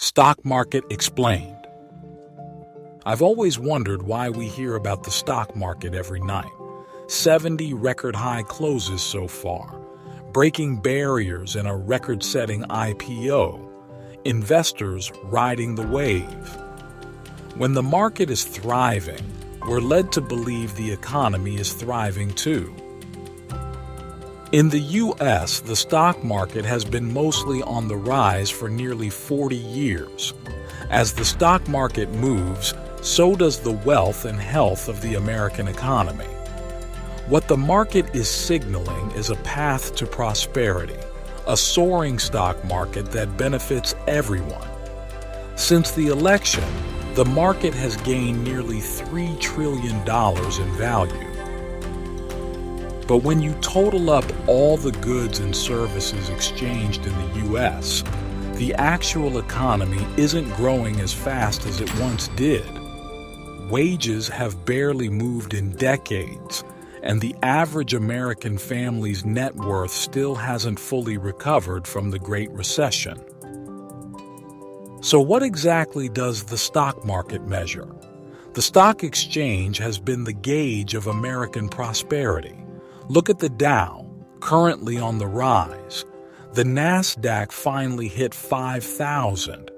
Stock Market Explained. I've always wondered why we hear about the stock market every night. 70 record-high closes so far, breaking barriers in a record-setting IPO, investors riding the wave. When the market is thriving, we're led to believe the economy is thriving too. In the U.S., the stock market has been mostly on the rise for nearly 40 years. As the stock market moves, so does the wealth and health of the American economy. What the market is signaling is a path to prosperity, a soaring stock market that benefits everyone. Since the election, the market has gained nearly $3 trillion in value. But when you total up all the goods and services exchanged in the U.S., the actual economy isn't growing as fast as it once did. Wages have barely moved in decades, and the average American family's net worth still hasn't fully recovered from the Great Recession. So what exactly does the stock market measure? The stock exchange has been the gauge of American prosperity. Look at the Dow, currently on the rise. The Nasdaq finally hit 5,000.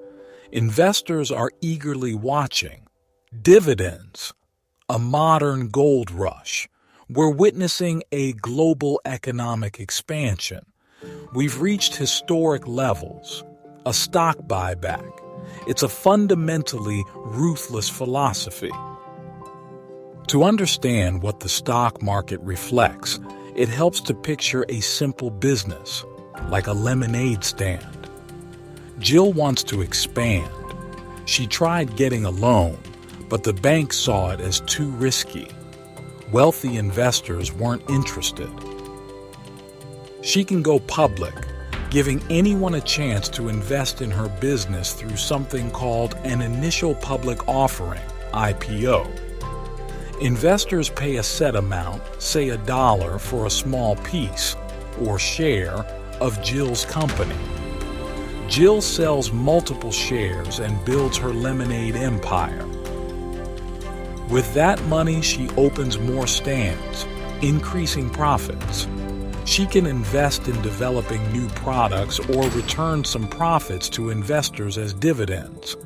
Investors are eagerly watching. Dividends, a modern gold rush. We're witnessing a global economic expansion. We've reached historic levels. A stock buyback. It's a fundamentally ruthless philosophy. To understand what the stock market reflects, it helps to picture a simple business, like a lemonade stand. Jill wants to expand. She tried getting a loan, but the bank saw it as too risky. Wealthy investors weren't interested. She can go public, giving anyone a chance to invest in her business through something called an initial public offering, IPO. Investors pay a set amount, say $1, for a small piece, or share, of Jill's company. Jill sells multiple shares and builds her lemonade empire. With that money, she opens more stands, increasing profits. She can invest in developing new products or return some profits to investors as dividends.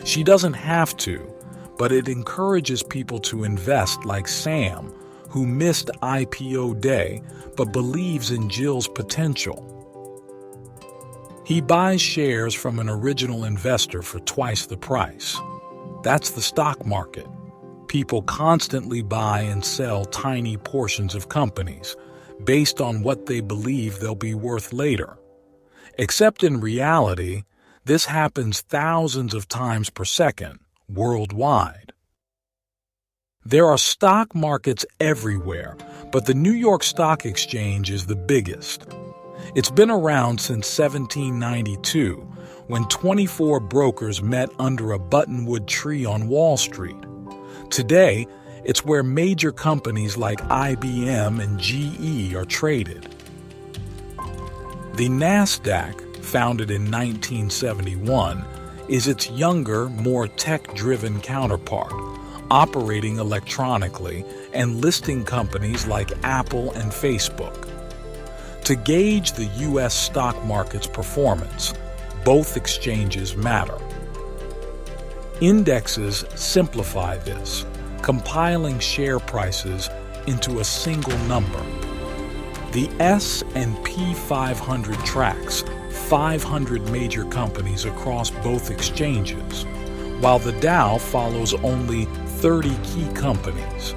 She doesn't have to, but it encourages people to invest like Sam, who missed IPO day but believes in Jill's potential. He buys shares from an original investor for twice the price. That's the stock market. People constantly buy and sell tiny portions of companies based on what they believe they'll be worth later. Except in reality, this happens thousands of times per second, worldwide. There are stock markets everywhere, but the New York Stock Exchange is the biggest. It's been around since 1792, when 24 brokers met under a buttonwood tree on Wall Street. Today, it's where major companies like IBM and GE are traded. The Nasdaq, founded in 1971, is its younger, more tech-driven counterpart, operating electronically and listing companies like Apple and Facebook. To gauge the U.S. stock market's performance, both exchanges matter. Indexes simplify this, compiling share prices into a single number. The S&P 500 tracks 500 major companies across both exchanges, while the Dow follows only 30 key companies.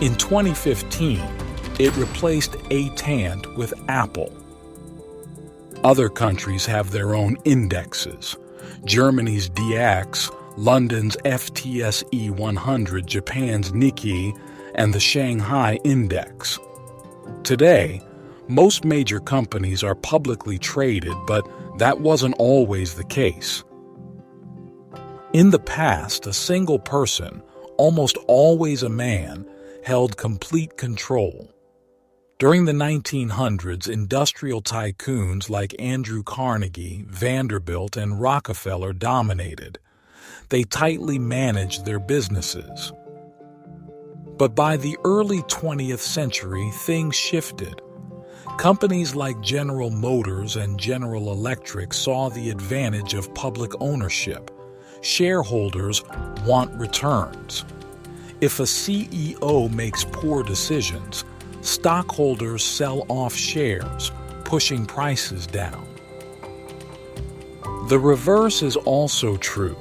In 2015, it replaced AT&T with Apple. Other countries have their own indexes. Germany's DAX, London's FTSE 100, Japan's Nikkei, and the Shanghai Index. Today, most major companies are publicly traded, but that wasn't always the case. In the past, a single person, almost always a man, held complete control. During the 1900s, industrial tycoons like Andrew Carnegie, Vanderbilt, and Rockefeller dominated. They tightly managed their businesses. But by the early 20th century, things shifted. Companies like General Motors and General Electric saw the advantage of public ownership. Shareholders want returns. If a CEO makes poor decisions, stockholders sell off shares, pushing prices down. The reverse is also true.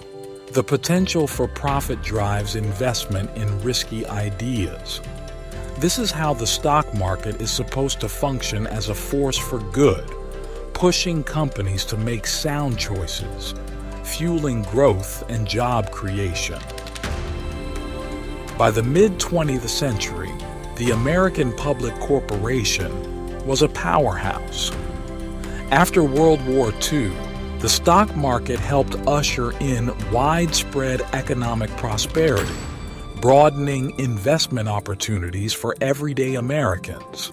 The potential for profit drives investment in risky ideas. This is how the stock market is supposed to function as a force for good, pushing companies to make sound choices, fueling growth and job creation. By the mid-20th century, the American Public Corporation was a powerhouse. After World War II, the stock market helped usher in widespread economic prosperity, broadening investment opportunities for everyday Americans.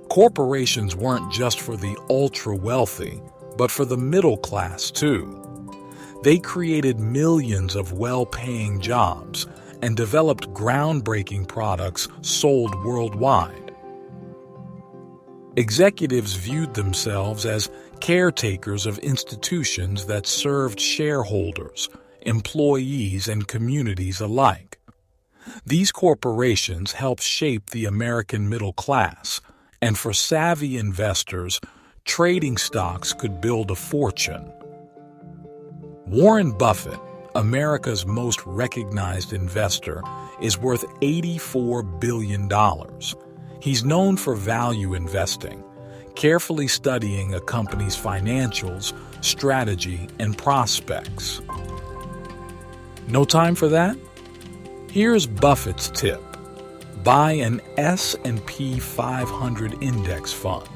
Corporations weren't just for the ultra-wealthy, but for the middle class too. They created millions of well-paying jobs and developed groundbreaking products sold worldwide. Executives viewed themselves as caretakers of institutions that served shareholders, employees, and communities alike. These corporations helped shape the American middle class, and for savvy investors, trading stocks could build a fortune. Warren Buffett, America's most recognized investor, is worth $84 billion. He's known for value investing, carefully studying a company's financials, strategy, and prospects. No time for that? Here's Buffett's tip. Buy an S&P 500 index fund,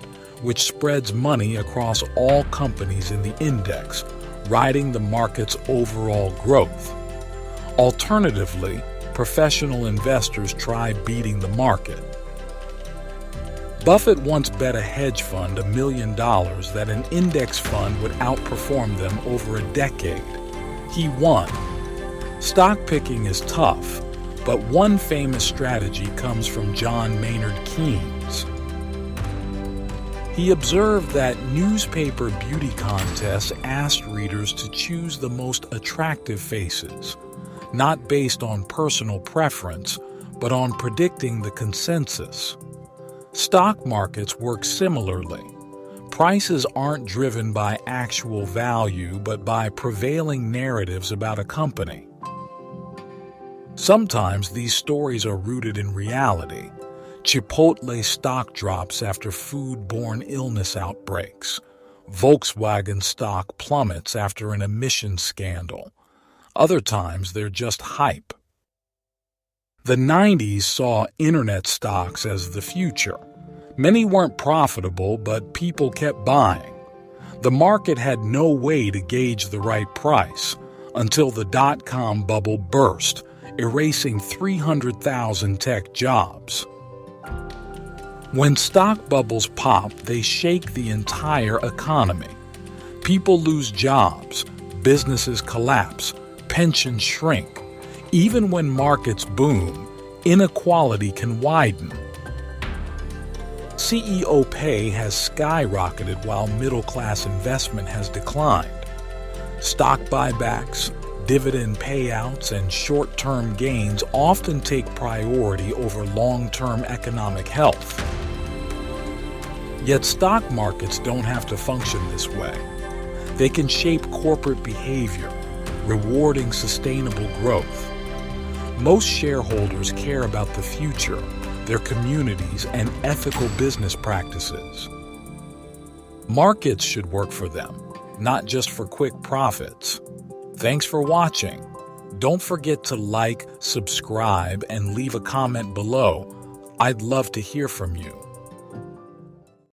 which spreads money across all companies in the index, riding the market's overall growth. Alternatively, professional investors try beating the market. Buffett once bet a hedge fund $1 million that an index fund would outperform them over a decade. He won. Stock picking is tough, but one famous strategy comes from John Maynard Keynes. He observed that newspaper beauty contests asked readers to choose the most attractive faces, not based on personal preference, but on predicting the consensus. Stock markets work similarly. Prices aren't driven by actual value, but by prevailing narratives about a company. Sometimes these stories are rooted in reality. Chipotle stock drops after food-borne illness outbreaks. Volkswagen stock plummets after an emissions scandal. Other times they're just hype. The 90s saw internet stocks as the future. Many weren't profitable, but people kept buying. The market had no way to gauge the right price until the dot-com bubble burst, erasing 300,000 tech jobs. When stock bubbles pop, they shake the entire economy. People lose jobs, businesses collapse, pensions shrink. Even when markets boom, inequality can widen. CEO pay has skyrocketed while middle-class investment has declined. Stock buybacks, dividend payouts, and short-term gains often take priority over long-term economic health. Yet stock markets don't have to function this way. They can shape corporate behavior, rewarding sustainable growth. Most shareholders care about the future, their communities, and ethical business practices. Markets should work for them, not just for quick profits. Thanks for watching. Don't forget to like, subscribe, and leave a comment below. I'd love to hear from you.